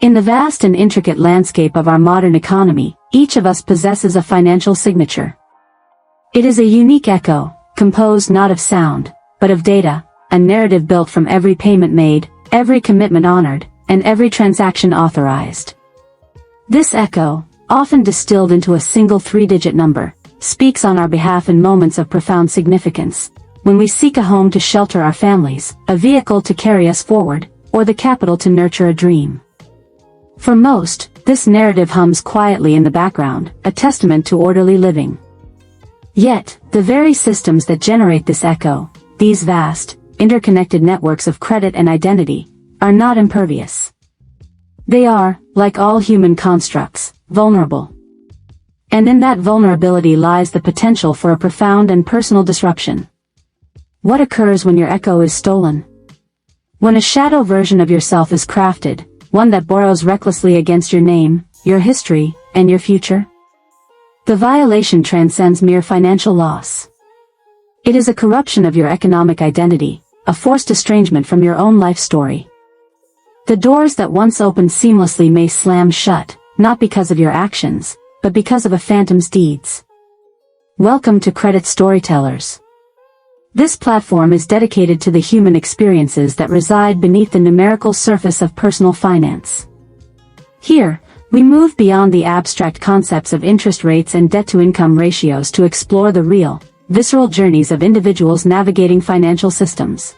In the vast and intricate landscape of our modern economy, each of us possesses a financial signature. It is a unique echo, composed not of sound, but of data, a narrative built from every payment made, every commitment honored, and every transaction authorized. This echo, often distilled into a single three-digit number, speaks on our behalf in moments of profound significance, when we seek a home to shelter our families, a vehicle to carry us forward, or the capital to nurture a dream. For most, this narrative hums quietly in the background, a testament to orderly living. Yet, the very systems that generate this echo, these vast, interconnected networks of credit and identity, are not impervious. They are, like all human constructs, vulnerable. And in that vulnerability lies the potential for a profound and personal disruption. What occurs when your echo is stolen? When a shadow version of yourself is crafted, one that borrows recklessly against your name, your history, and your future? The violation transcends mere financial loss. It is a corruption of your economic identity, a forced estrangement from your own life story. The doors that once opened seamlessly may slam shut, not because of your actions, but because of a phantom's deeds. Welcome to Credit Storytellers. This platform is dedicated to the human experiences that reside beneath the numerical surface of personal finance. Here, we move beyond the abstract concepts of interest rates and debt-to-income ratios to explore the real, visceral journeys of individuals navigating financial systems.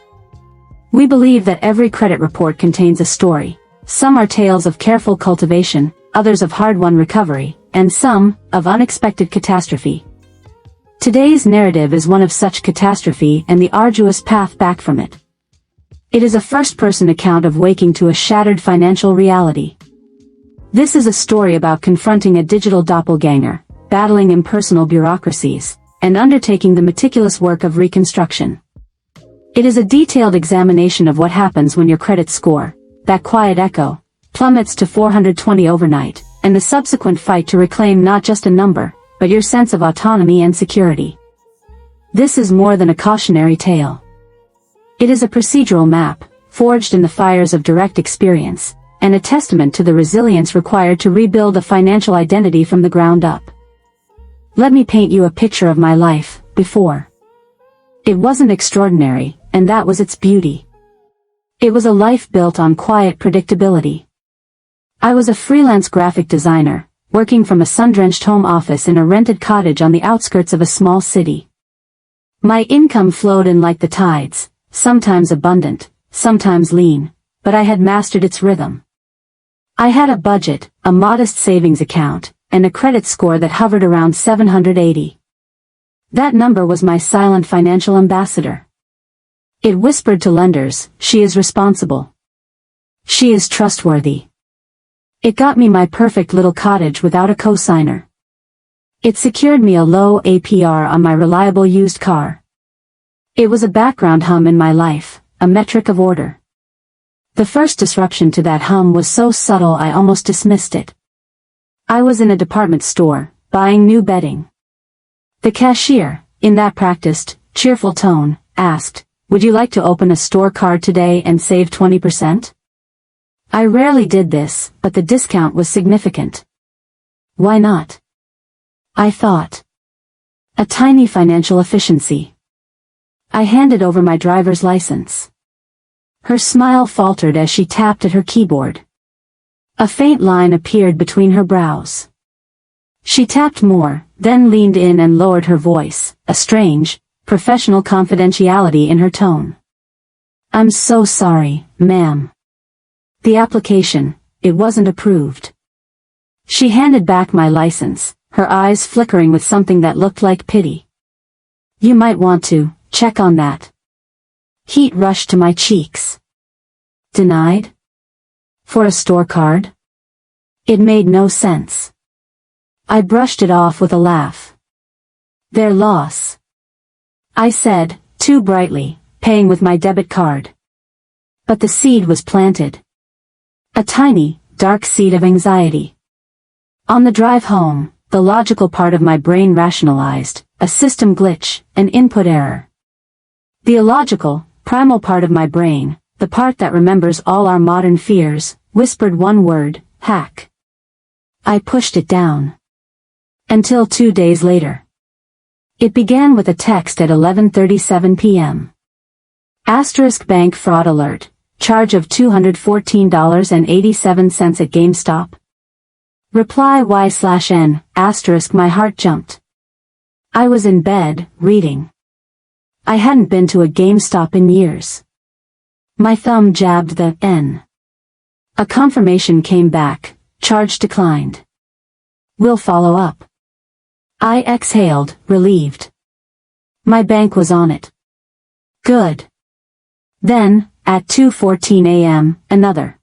We believe that every credit report contains a story. Some are tales of careful cultivation, others of hard-won recovery, and some, of unexpected catastrophe. Today's narrative is one of such catastrophe and the arduous path back from it. It is a first-person account of waking to a shattered financial reality. This is a story about confronting a digital doppelganger, battling impersonal bureaucracies, and undertaking the meticulous work of reconstruction. It is a detailed examination of what happens when your credit score, that quiet echo, plummets to 420 overnight, and the subsequent fight to reclaim not just a number, but your sense of autonomy and security. This is more than a cautionary tale. It is a procedural map, forged in the fires of direct experience, and a testament to the resilience required to rebuild a financial identity from the ground up. Let me paint you a picture of my life, before. It wasn't extraordinary, and that was its beauty. It was a life built on quiet predictability. I was a freelance graphic designer, working from a sun-drenched home office in a rented cottage on the outskirts of a small city. My income flowed in like the tides, sometimes abundant, sometimes lean, but I had mastered its rhythm. I had a budget, a modest savings account, and a credit score that hovered around 780. That number was my silent financial ambassador. It whispered to lenders, "She is responsible. She is trustworthy." It got me my perfect little cottage without a cosigner. It secured me a low APR on my reliable used car. It was a background hum in my life, a metric of order. The first disruption to that hum was so subtle I almost dismissed it. I was in a department store, buying new bedding. The cashier, in that practiced, cheerful tone, asked, "Would you like to open a store card today and save 20%? I rarely did this, but the discount was significant. Why not? I thought. A tiny financial efficiency. I handed over my driver's license. Her smile faltered as she tapped at her keyboard. A faint line appeared between her brows. She tapped more, then leaned in and lowered her voice, a strange, professional confidentiality in her tone. "I'm so sorry, ma'am. The application, it wasn't approved." She handed back my license, her eyes flickering with something that looked like pity. "You might want to check on that." Heat rushed to my cheeks. Denied? For a store card? It made no sense. I brushed it off with a laugh. "Their loss," I said, too brightly, paying with my debit card. But the seed was planted. A tiny, dark seed of anxiety. On the drive home, the logical part of my brain rationalized, a system glitch, an input error. The illogical, primal part of my brain, the part that remembers all our modern fears, whispered one word, hack. I pushed it down. Until 2 days later. It began with a text at 11:37 p.m. Asterisk bank fraud alert. Charge of $214.87 at GameStop. Reply Y/N, asterisk my heart jumped. I was in bed, reading. I hadn't been to a GameStop in years. My thumb jabbed the N. A confirmation came back, charge declined. We'll follow up. I exhaled, relieved. My bank was on it. Good. Then, at 2:14 a.m., another.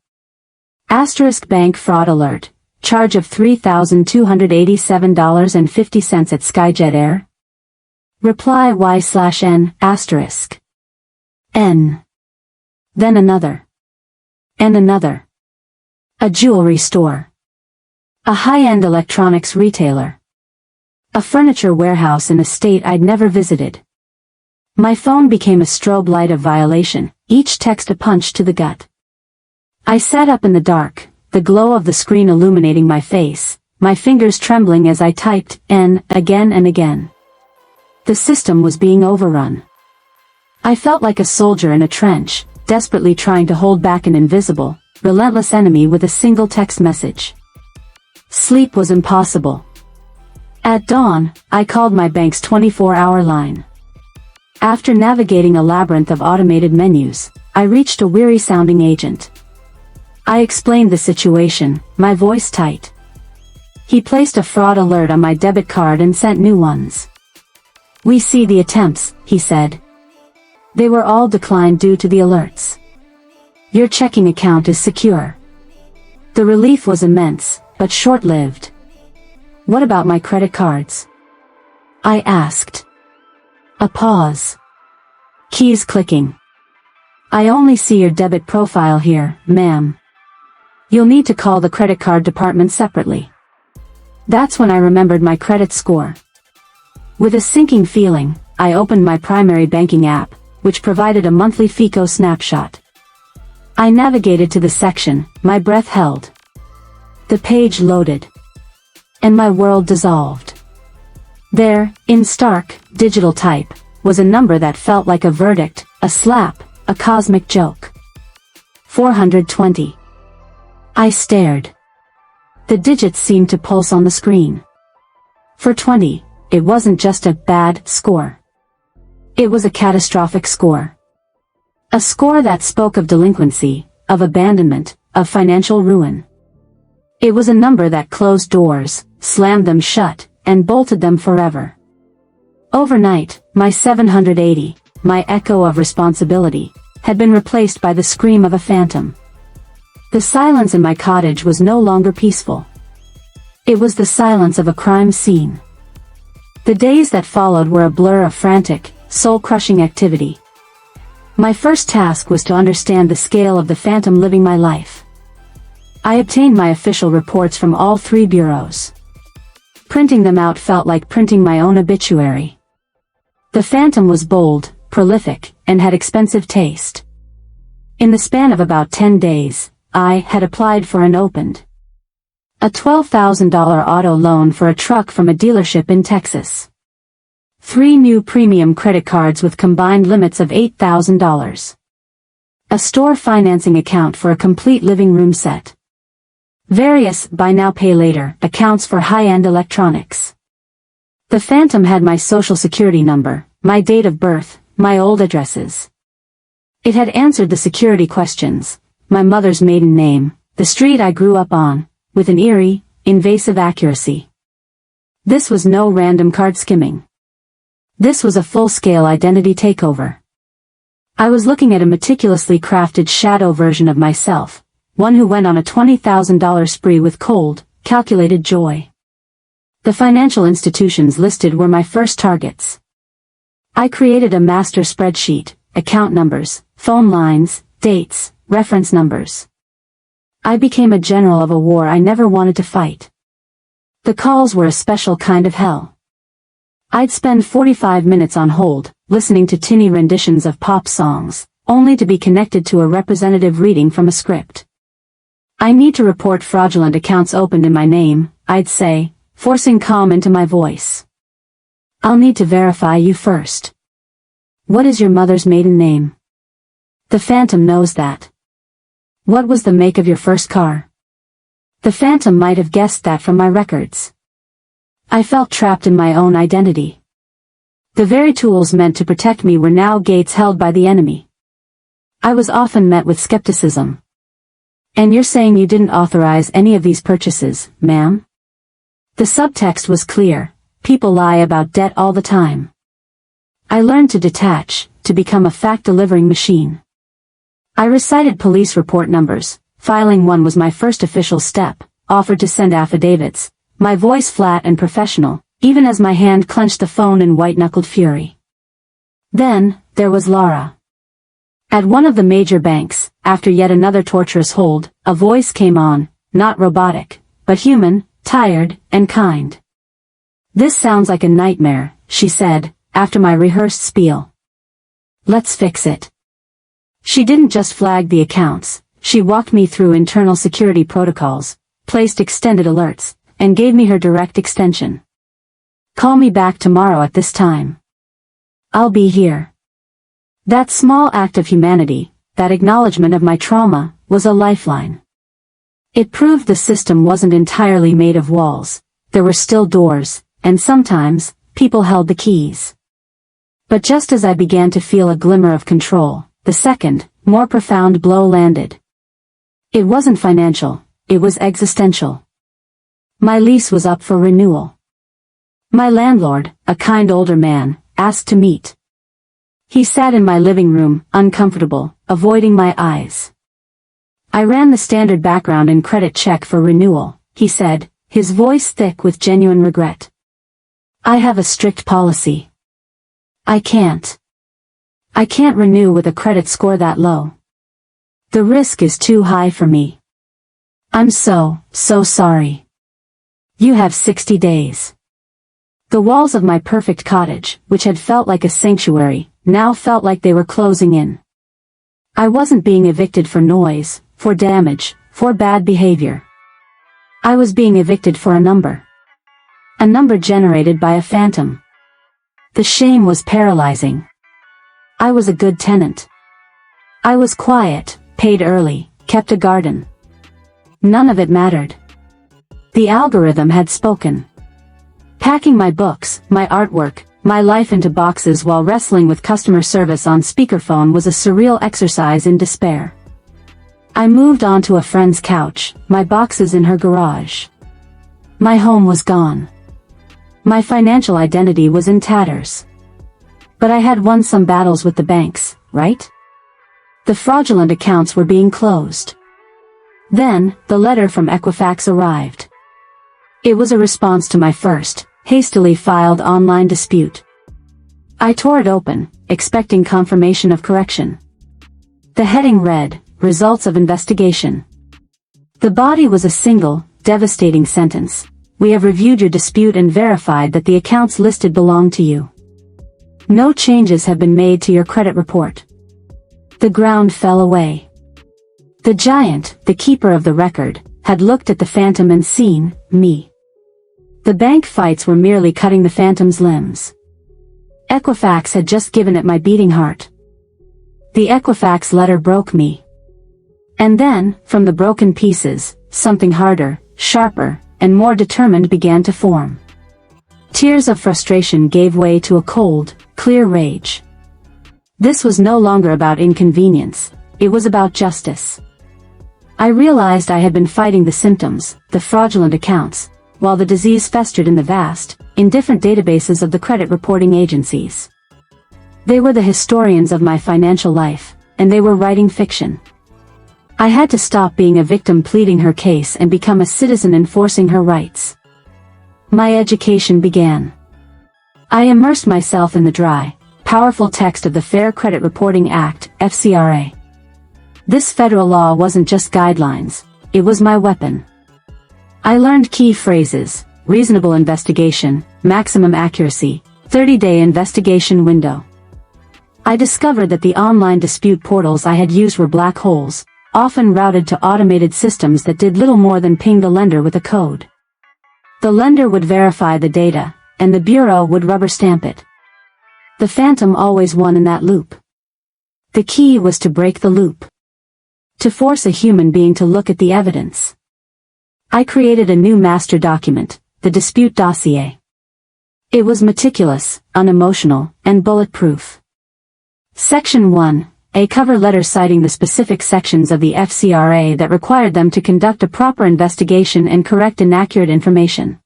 Asterisk bank fraud alert. Charge of $3,287.50 at Skyjet Air. Reply Y/N, asterisk. N. Then another. And another. A jewelry store. A high-end electronics retailer. A furniture warehouse in a state I'd never visited. My phone became a strobe light of violation, each text a punch to the gut. I sat up in the dark, the glow of the screen illuminating my face, my fingers trembling as I typed N again and again. The system was being overrun. I felt like a soldier in a trench, desperately trying to hold back an invisible, relentless enemy with a single text message. Sleep was impossible. At dawn, I called my bank's 24-hour line. After navigating a labyrinth of automated menus, I reached a weary-sounding agent. I explained the situation, my voice tight. He placed a fraud alert on my debit card and sent new ones. We see the attempts, he said. They were all declined due to the alerts. Your checking account is secure. The relief was immense, but short-lived. What about my credit cards? I asked. A pause. Keys clicking. I only see your debit profile here, ma'am. You'll need to call the credit card department separately. That's when I remembered my credit score. With a sinking feeling, I opened my primary banking app, which provided a monthly FICO snapshot. I navigated to the section, my breath held. The page loaded. And my world dissolved. There, in stark, digital type, was a number that felt like a verdict, a slap, a cosmic joke. 420. I stared. The digits seemed to pulse on the screen. For 20, it wasn't just a bad score. It was a catastrophic score. A score that spoke of delinquency, of abandonment, of financial ruin. It was a number that closed doors, slammed them shut, and bolted them forever. Overnight, my 780, my echo of responsibility, had been replaced by the scream of a phantom. The silence in my cottage was no longer peaceful. It was the silence of a crime scene. The days that followed were a blur of frantic, soul-crushing activity. My first task was to understand the scale of the phantom living my life. I obtained my official reports from all 3 bureaus. Printing them out felt like printing my own obituary. The phantom was bold, prolific, and had expensive taste. In the span of about 10 days, I had applied for and opened a $12,000 auto loan for a truck from a dealership in Texas. 3 new premium credit cards with combined limits of $8,000. A store financing account for a complete living room set. Various buy now pay later accounts for high-end electronics. The phantom had my social security number, my date of birth, my old addresses. It had answered the security questions, my mother's maiden name, the street I grew up on, with an eerie, invasive accuracy. This was no random card skimming. This was a full-scale identity takeover. I was looking at a meticulously crafted shadow version of myself, one who went on a $20,000 spree with cold, calculated joy. The financial institutions listed were my first targets. I created a master spreadsheet, account numbers, phone lines, dates, reference numbers. I became a general of a war I never wanted to fight. The calls were a special kind of hell. I'd spend 45 minutes on hold, listening to tinny renditions of pop songs, only to be connected to a representative reading from a script. I need to report fraudulent accounts opened in my name, I'd say, forcing calm into my voice. I'll need to verify you first. What is your mother's maiden name? The Phantom knows that. What was the make of your first car? The Phantom might have guessed that from my records. I felt trapped in my own identity. The very tools meant to protect me were now gates held by the enemy. I was often met with skepticism. And you're saying you didn't authorize any of these purchases, ma'am? The subtext was clear. People lie about debt all the time. I learned to detach, to become a fact-delivering machine. I recited police report numbers. Filing one was my first official step, offered to send affidavits, my voice flat and professional, even as my hand clenched the phone in white-knuckled fury. Then, there was Laura. At one of the major banks, after yet another torturous hold, a voice came on, not robotic, but human, tired, and kind. This sounds like a nightmare, she said, after my rehearsed spiel. Let's fix it. She didn't just flag the accounts, she walked me through internal security protocols, placed extended alerts, and gave me her direct extension. Call me back tomorrow at this time. I'll be here. That small act of humanity, that acknowledgement of my trauma, was a lifeline. It proved the system wasn't entirely made of walls. There were still doors, and sometimes, people held the keys. But just as I began to feel a glimmer of control, the second, more profound blow landed. It wasn't financial, it was existential. My lease was up for renewal. My landlord, a kind older man, asked to meet. He sat in my living room, uncomfortable, avoiding my eyes. I ran the standard background and credit check for renewal, he said, his voice thick with genuine regret. I have a strict policy. I can't renew with a credit score that low. The risk is too high for me. I'm so sorry. You have 60 days. The walls of my perfect cottage, which had felt like a sanctuary, now felt like they were closing in. I wasn't being evicted for noise, for damage, for bad behavior. I was being evicted for a number. A number generated by a phantom. The shame was paralyzing. I was a good tenant. I was quiet, paid early, kept a garden. None of it mattered. The algorithm had spoken. Packing my books, my artwork, my life into boxes while wrestling with customer service on speakerphone was a surreal exercise in despair. I moved onto a friend's couch, my boxes in her garage. My home was gone. My financial identity was in tatters. But I had won some battles with the banks, right? The fraudulent accounts were being closed. Then, the letter from Equifax arrived. It was a response to my first, hastily filed online dispute. I tore it open, expecting confirmation of correction. The heading read, Results of Investigation. The body was a single, devastating sentence. We have reviewed your dispute and verified that the accounts listed belong to you. No changes have been made to your credit report. The ground fell away. The giant, the keeper of the record, had looked at the phantom and seen me. The bank fights were merely cutting the phantom's limbs. Equifax had just given it my beating heart. The Equifax letter broke me. And then, from the broken pieces, something harder, sharper, and more determined began to form. Tears of frustration gave way to a cold, clear rage. This was no longer about inconvenience, it was about justice. I realized I had been fighting the symptoms, the fraudulent accounts, while the disease festered in the vast, indifferent databases of the credit reporting agencies. They were the historians of my financial life, and they were writing fiction. I had to stop being a victim pleading her case and become a citizen enforcing her rights. My education began. I immersed myself in the dry, powerful text of the Fair Credit Reporting Act, FCRA. This federal law wasn't just guidelines, it was my weapon. I learned key phrases: reasonable investigation, maximum accuracy, 30-day investigation window. I discovered that the online dispute portals I had used were black holes, often routed to automated systems that did little more than ping the lender with a code. The lender would verify the data, and the bureau would rubber stamp it. The phantom always won in that loop. The key was to break the loop. To force a human being to look at the evidence. I created a new master document, the dispute dossier. It was meticulous, unemotional, and bulletproof. Section 1, a cover letter citing the specific sections of the FCRA that required them to conduct a proper investigation and correct inaccurate information.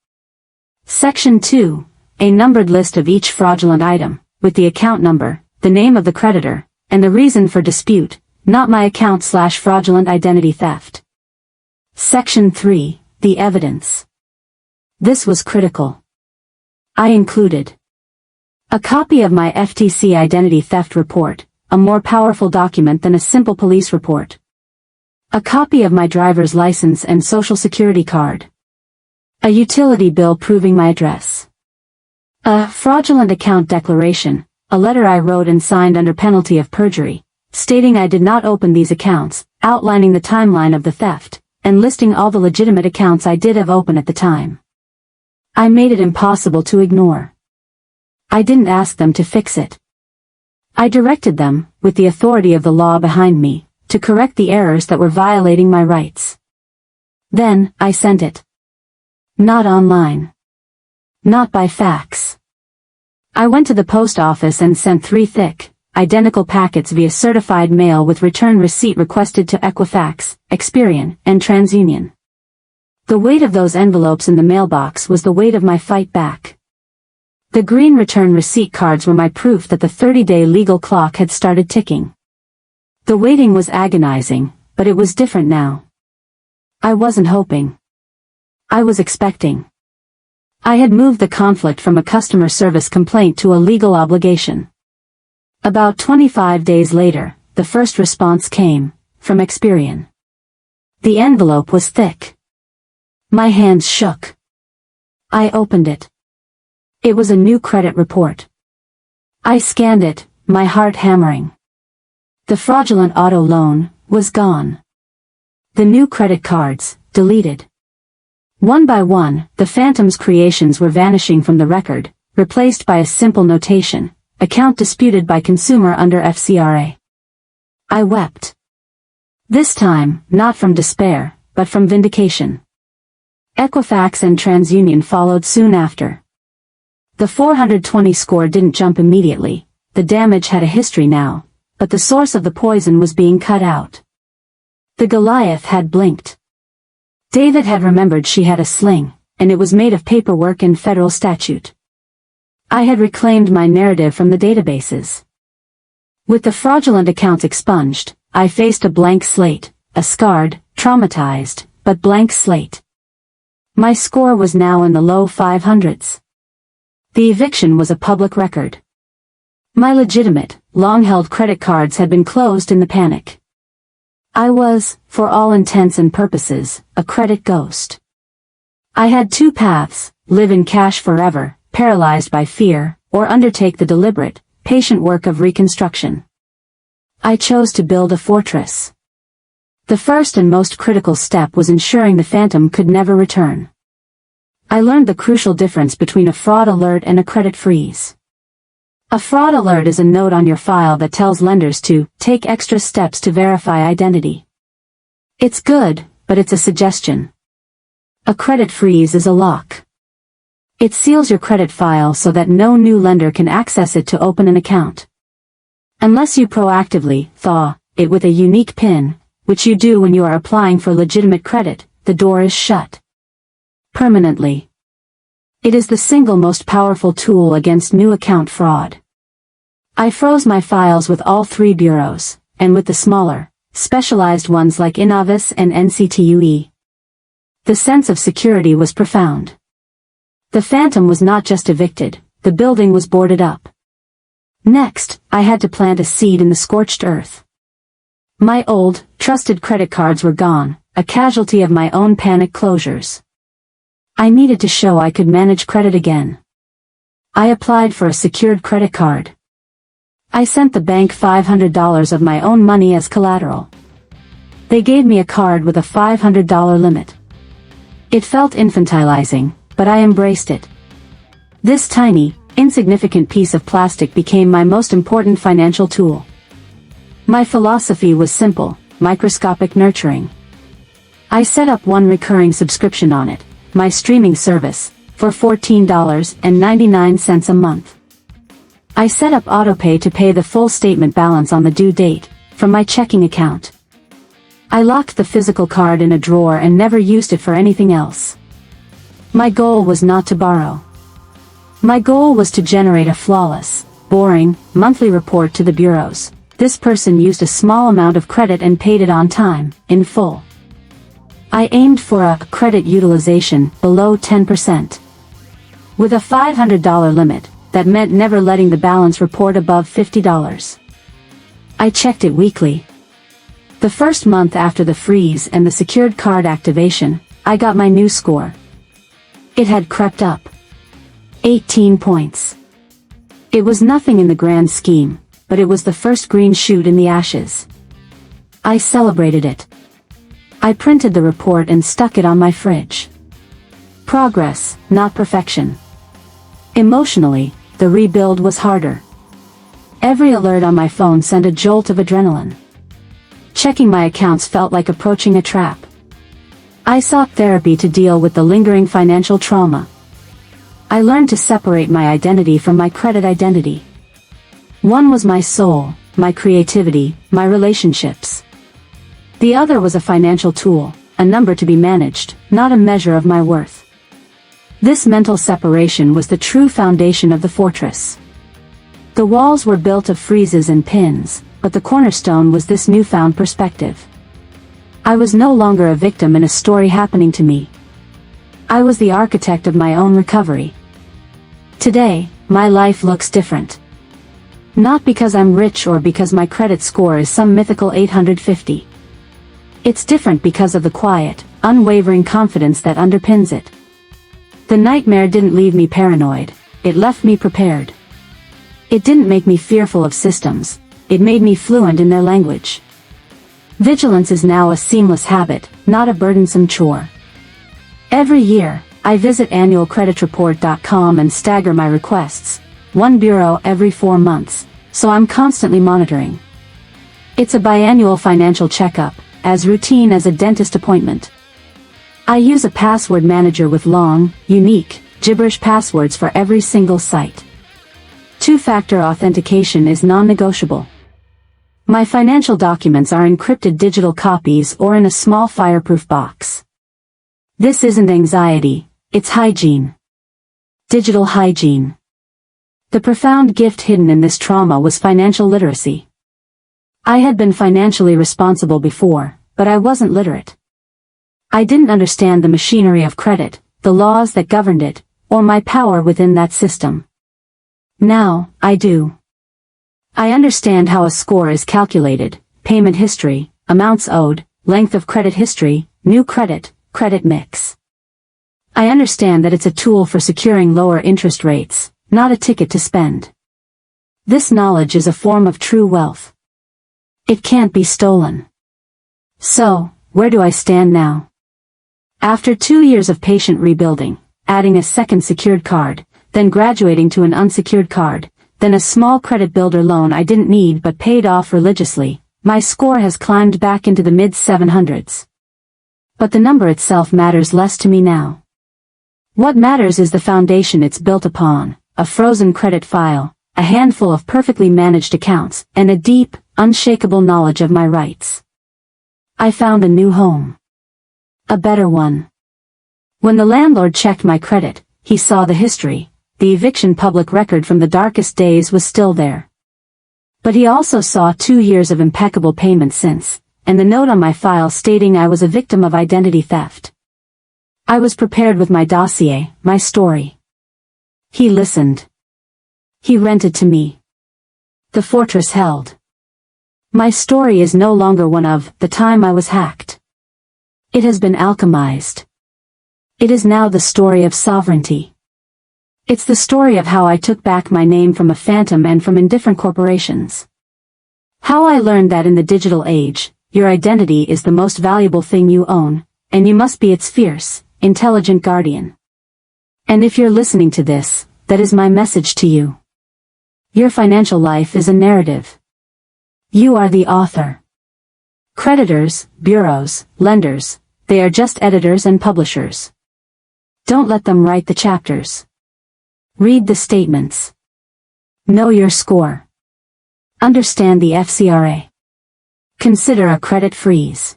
Section 2, a numbered list of each fraudulent item, with the account number, the name of the creditor, and the reason for dispute, not my account/fraudulent identity theft. Section 3, the evidence. This was critical. I included a copy of my FTC identity theft report, a more powerful document than a simple police report. A copy of my driver's license and social security card. A utility bill proving my address. A fraudulent account declaration, a letter I wrote and signed under penalty of perjury, stating I did not open these accounts, outlining the timeline of the theft, and listing all the legitimate accounts I did have open at the time. I made it impossible to ignore. I didn't ask them to fix it. I directed them, with the authority of the law behind me, to correct the errors that were violating my rights. Then, I sent it. Not online. Not by fax. I went to the post office and sent 3 thick, identical packets via certified mail with return receipt requested to Equifax, Experian, and TransUnion. The weight of those envelopes in the mailbox was the weight of my fight back. The green return receipt cards were my proof that the 30-day legal clock had started ticking. The waiting was agonizing, but it was different now. I wasn't hoping. I was expecting. I had moved the conflict from a customer service complaint to a legal obligation. About 25 days later, the first response came, from Experian. The envelope was thick. My hands shook. I opened it. It was a new credit report. I scanned it, my heart hammering. The fraudulent auto loan was gone. The new credit cards, deleted. One by one, the phantom's creations were vanishing from the record, replaced by a simple notation, account disputed by consumer under FCRA. I wept. This time, not from despair, but from vindication. Equifax and TransUnion followed soon after. The 420 score didn't jump immediately, the damage had a history now, but the source of the poison was being cut out. The Goliath had blinked. David had remembered she had a sling, and it was made of paperwork and federal statute. I had reclaimed my narrative from the databases. With the fraudulent accounts expunged, I faced a blank slate, a scarred, traumatized, but blank slate. My score was now in the low 500s. The eviction was a public record. My legitimate, long-held credit cards had been closed in the panic. I was, for all intents and purposes, a credit ghost. I had 2 paths, live in cash forever, paralyzed by fear, or undertake the deliberate, patient work of reconstruction. I chose to build a fortress. The first and most critical step was ensuring the phantom could never return. I learned the crucial difference between a fraud alert and a credit freeze. A fraud alert is a note on your file that tells lenders to take extra steps to verify identity. It's good, but it's a suggestion. A credit freeze is a lock. It seals your credit file so that no new lender can access it to open an account. Unless you proactively thaw it with a unique PIN, which you do when you are applying for legitimate credit, the door is shut. Permanently. It is the single most powerful tool against new account fraud. I froze my files with all 3 bureaus, and with the smaller, specialized ones like Innovis and NCTUE. The sense of security was profound. The phantom was not just evicted, the building was boarded up. Next, I had to plant a seed in the scorched earth. My old, trusted credit cards were gone, a casualty of my own panic closures. I needed to show I could manage credit again. I applied for a secured credit card. I sent the bank $500 of my own money as collateral. They gave me a card with a $500 limit. It felt infantilizing, but I embraced it. This tiny, insignificant piece of plastic became my most important financial tool. My philosophy was simple, microscopic nurturing. I set up one recurring subscription on it, my streaming service, for $14.99 a month. I set up autopay to pay the full statement balance on the due date, from my checking account. I locked the physical card in a drawer and never used it for anything else. My goal was not to borrow. My goal was to generate a flawless, boring, monthly report to the bureaus. This person used a small amount of credit and paid it on time, in full. I aimed for a credit utilization below 10%. With a $500 limit, that meant never letting the balance report above $50. I checked it weekly. The first month after the freeze and the secured card activation, I got my new score. It had crept up 18 points. It was nothing in the grand scheme, but it was the first green shoot in the ashes. I celebrated it. I printed the report and stuck it on my fridge. Progress, not perfection. Emotionally, the rebuild was harder. Every alert on my phone sent a jolt of adrenaline. Checking my accounts felt like approaching a trap. I sought therapy to deal with the lingering financial trauma. I learned to separate my identity from my credit identity. One was my soul, my creativity, my relationships. The other was a financial tool, a number to be managed, not a measure of my worth. This mental separation was the true foundation of the fortress. The walls were built of freezes and pins, but the cornerstone was this newfound perspective. I was no longer a victim in a story happening to me. I was the architect of my own recovery. Today, my life looks different. Not because I'm rich or because my credit score is some mythical 850. It's different because of the quiet, unwavering confidence that underpins it. The nightmare didn't leave me paranoid, it left me prepared. It didn't make me fearful of systems, it made me fluent in their language. Vigilance is now a seamless habit, not a burdensome chore. Every year, I visit annualcreditreport.com and stagger my requests, one bureau every 4 months, so I'm constantly monitoring. It's a biannual financial checkup, as routine as a dentist appointment. I use a password manager with long, unique, gibberish passwords for every single site. Two-factor authentication is non-negotiable. My financial documents are encrypted digital copies or in a small fireproof box. This isn't anxiety, it's hygiene. Digital hygiene. The profound gift hidden in this trauma was financial literacy. I had been financially responsible before, but I wasn't literate. I didn't understand the machinery of credit, the laws that governed it, or my power within that system. Now, I do. I understand how a score is calculated, payment history, amounts owed, length of credit history, new credit, credit mix. I understand that it's a tool for securing lower interest rates, not a ticket to spend. This knowledge is a form of true wealth. It can't be stolen. So, where do I stand now? After 2 years of patient rebuilding, adding a second secured card, then graduating to an unsecured card, then a small credit builder loan I didn't need but paid off religiously, my score has climbed back into the mid-700s. But the number itself matters less to me now. What matters is the foundation it's built upon, a frozen credit file, a handful of perfectly managed accounts, and a deep, unshakable knowledge of my rights. I found a new home. A better one. When the landlord checked my credit, he saw the history. The eviction public record from the darkest days was still there. But he also saw 2 years of impeccable payment since, and the note on my file stating I was a victim of identity theft. I was prepared with my dossier, my story. He listened. He rented to me. The fortress held. My story is no longer one of the time I was hacked. It has been alchemized. It is now the story of sovereignty. It's the story of how I took back my name from a phantom and from indifferent corporations. How I learned that in the digital age, your identity is the most valuable thing you own, and you must be its fierce, intelligent guardian. And if you're listening to this, that is my message to you. Your financial life is a narrative. You are the author. Creditors, bureaus, lenders, they are just editors and publishers. Don't let them write the chapters. Read the statements. Know your score. Understand the FCRA. Consider a credit freeze.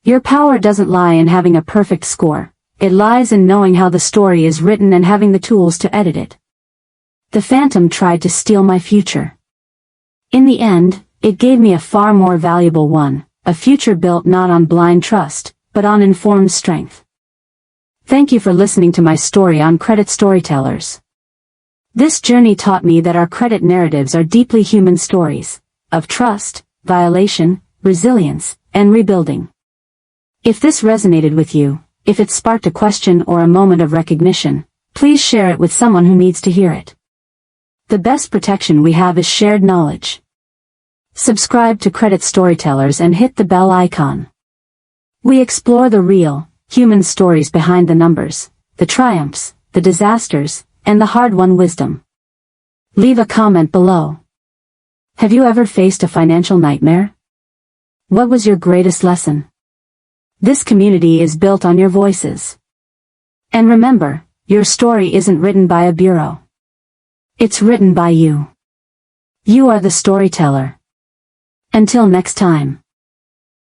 Your power doesn't lie in having a perfect score, it lies in knowing how the story is written and having the tools to edit it. The phantom tried to steal my future. In the end, it gave me a far more valuable one, a future built not on blind trust, but on informed strength. Thank you for listening to my story on Credit Storytellers. This journey taught me that our credit narratives are deeply human stories, of trust, violation, resilience, and rebuilding. If this resonated with you, if it sparked a question or a moment of recognition, please share it with someone who needs to hear it. The best protection we have is shared knowledge. Subscribe to Credit Storytellers and hit the bell icon. We explore the real, human stories behind the numbers, the triumphs, the disasters, and the hard-won wisdom. Leave a comment below. Have you ever faced a financial nightmare? What was your greatest lesson? This community is built on your voices. And remember, your story isn't written by a bureau. It's written by you. You are the storyteller. Until next time.